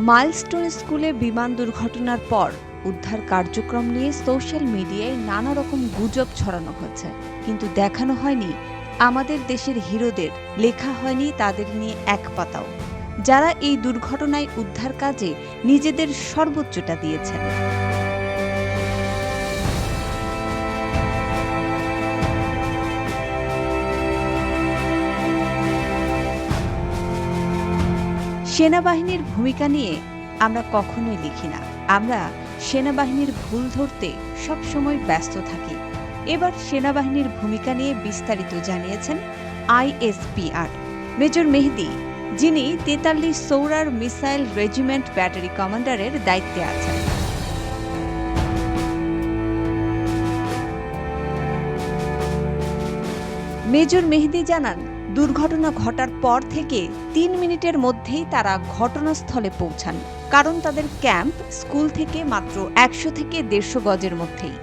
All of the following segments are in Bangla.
মাইলস্টোন স্কুলে বিমান দুর্ঘটনার পর উদ্ধার কার্যক্রম নিয়ে সোশ্যাল মিডিয়ায় নানা রকম গুজব ছড়ানো হচ্ছে, কিন্তু দেখানো হয়নি আমাদের দেশের হিরোদের, লেখা হয়নি তাদের নিয়ে এক পাতাও, যারা এই দুর্ঘটনায় উদ্ধার কাজে নিজেদের সর্বোচ্চটা দিয়েছেন। সেনাবাহিনীর ভূমিকা নিয়ে আমরা কখনোই লিখি না। আমরা সেনাবাহিনীর ভুল ধরতে সবসময় ব্যস্ত থাকি। এবার সেনাবাহিনীর ভূমিকা নিয়ে বিস্তারিত জানিয়েছেন ISPR মেজর মেহেদী, যিনি 43 সৌরার মিসাইল রেজিমেন্ট ব্যাটারি কমান্ডারের দায়িত্বে আছেন। মেজর মেহেদী জানান, দুর্ঘটনা ঘটার পর থেকে 3 মিনিটের মধ্যেই তারা ঘটনাস্থলে পৌঁছান, কারণ তাদের ক্যাম্প স্কুল থেকে মাত্র 100 থেকে 150 গজের মধ্যেই।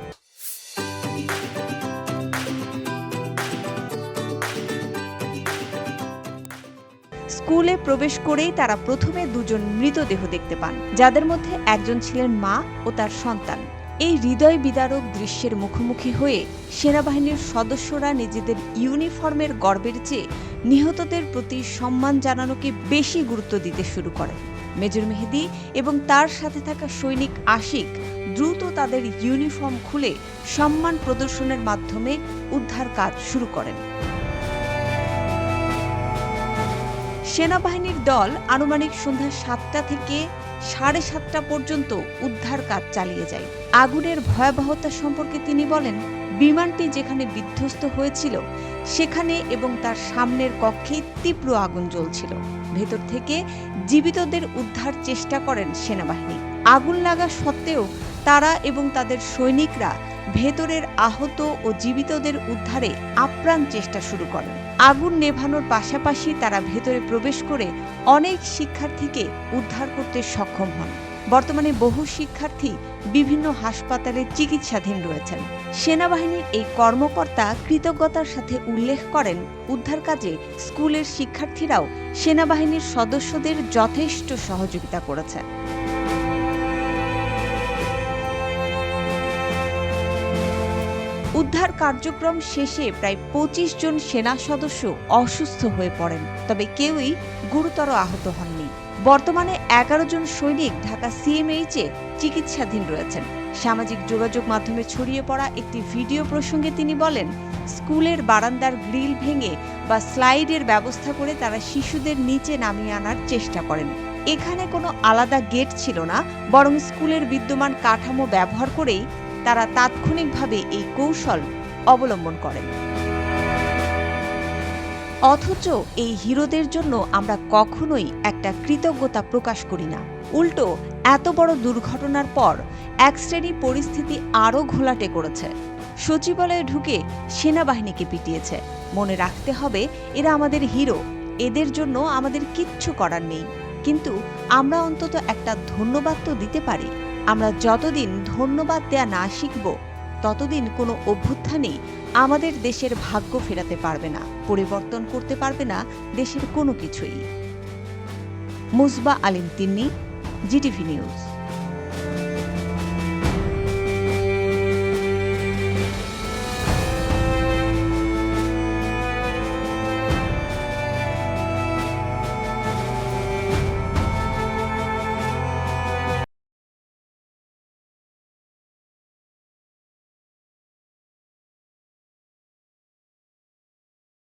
স্কুলে প্রবেশ করেই তারা প্রথমে দুজন মৃতদেহ দেখতে পান, যাদের মধ্যে একজন ছিলেন মা ও তার সন্তান। এই হৃদয় বিদারক দৃশ্যের মুখোমুখি হয়ে সেনাবাহিনীর সদস্যরা নিজেদের ইউনিফর্মের গর্বের চেয়ে নিহতদের প্রতি সম্মান জানানোকে বেশি গুরুত্ব দিতে শুরু করেন। মেজর মেহেদী এবং তার সাথে থাকা সৈনিক আশিক দ্রুত তাদের ইউনিফর্ম খুলে সম্মান প্রদর্শনের মাধ্যমে উদ্ধার কাজ শুরু করেন। সেনাবাহিনীর দল আনুমানিক সন্ধ্যা 7টা থেকে 7:30 পর্যন্ত উদ্ধার কাজ চালিয়ে যায়। আগুনের ভয়াবহতা সম্পর্কে তিনি বলেন, বিমানটি যেখানে বিধ্বস্ত হয়েছিল সেখানে এবং তার সামনের কক্ষে তীব্র আগুন জ্বলছিল। ভেতর থেকে জীবিতদের উদ্ধার চেষ্টা করেন সেনাবাহিনী। আগুন লাগা সত্ত্বেও তারা এবং তাদের সৈনিকরা ভেতরের আহত ও জীবিতদের উদ্ধারে আপ্রাণ চেষ্টা শুরু করেন। আগুন নেভানোর পাশাপাশি তারা ভেতরে প্রবেশ করে অনেক শিক্ষার্থীকে উদ্ধার করতে সক্ষম হন। বর্তমানে বহু শিক্ষার্থী বিভিন্ন হাসপাতালে চিকিৎসাধীন রয়েছেন। সেনাবাহিনীর এই কর্মকর্তা কৃতজ্ঞতার সাথে উল্লেখ করেন, উদ্ধার কাজে স্কুলের শিক্ষার্থীরাও সেনাবাহিনীর সদস্যদের যথেষ্ট সহযোগিতা করেছে। উদ্ধার কার্যক্রম শেষে প্রায় 25 জন সেনা সদস্য অসুস্থ হয়ে পড়েন, তবে কেউই গুরুতর আহত হননি। বর্তমানে 11 জন সৈনিক ঢাকা CMH-এ চিকিৎসাধীন রয়েছেন। সামাজিক যোগাযোগ মাধ্যমে ছড়িয়ে পড়া একটি ভিডিও প্রসঙ্গে তিনি বলেন, স্কুলের বারান্দার গ্রিল ভেঙে বা স্লাইডের ব্যবস্থা করে তারা শিশুদের নিচে নামিয়ে আনার চেষ্টা করেন। এখানে কোনো আলাদা গেট ছিল না, বরং স্কুলের বিদ্যমান কাঠামো ব্যবহার করেই তারা তাৎক্ষণিকভাবে এই কৌশল অবলম্বন করেন। অথচ এই হিরোদের জন্য আমরা কখনোই একটা কৃতজ্ঞতা প্রকাশ করি না। উল্টো এত বড় দুর্ঘটনার পর এক শ্রেণী পরিস্থিতি আরও ঘোলাটে করেছে। সচিবালয়ে ঢুকে সেনাবাহিনীকে পিটিয়েছে। মনে রাখতে হবে, এরা আমাদের হিরো, এদের জন্য আমাদের কিচ্ছু করার নেই। কিন্তু আমরা অন্তত একটা ধন্যবাদ তো দিতে পারি। আমরা যতদিন ধন্যবাদ দেয়া না শিখব, ততদিন কোনো অভ্যুত্থানই আমাদের দেশের ভাগ্য ফেরাতে পারবে না, পরিবর্তন করতে পারবে না দেশের কোনো কিছুই। মুসবা আলিম তিন্নি, GTV নিউজ।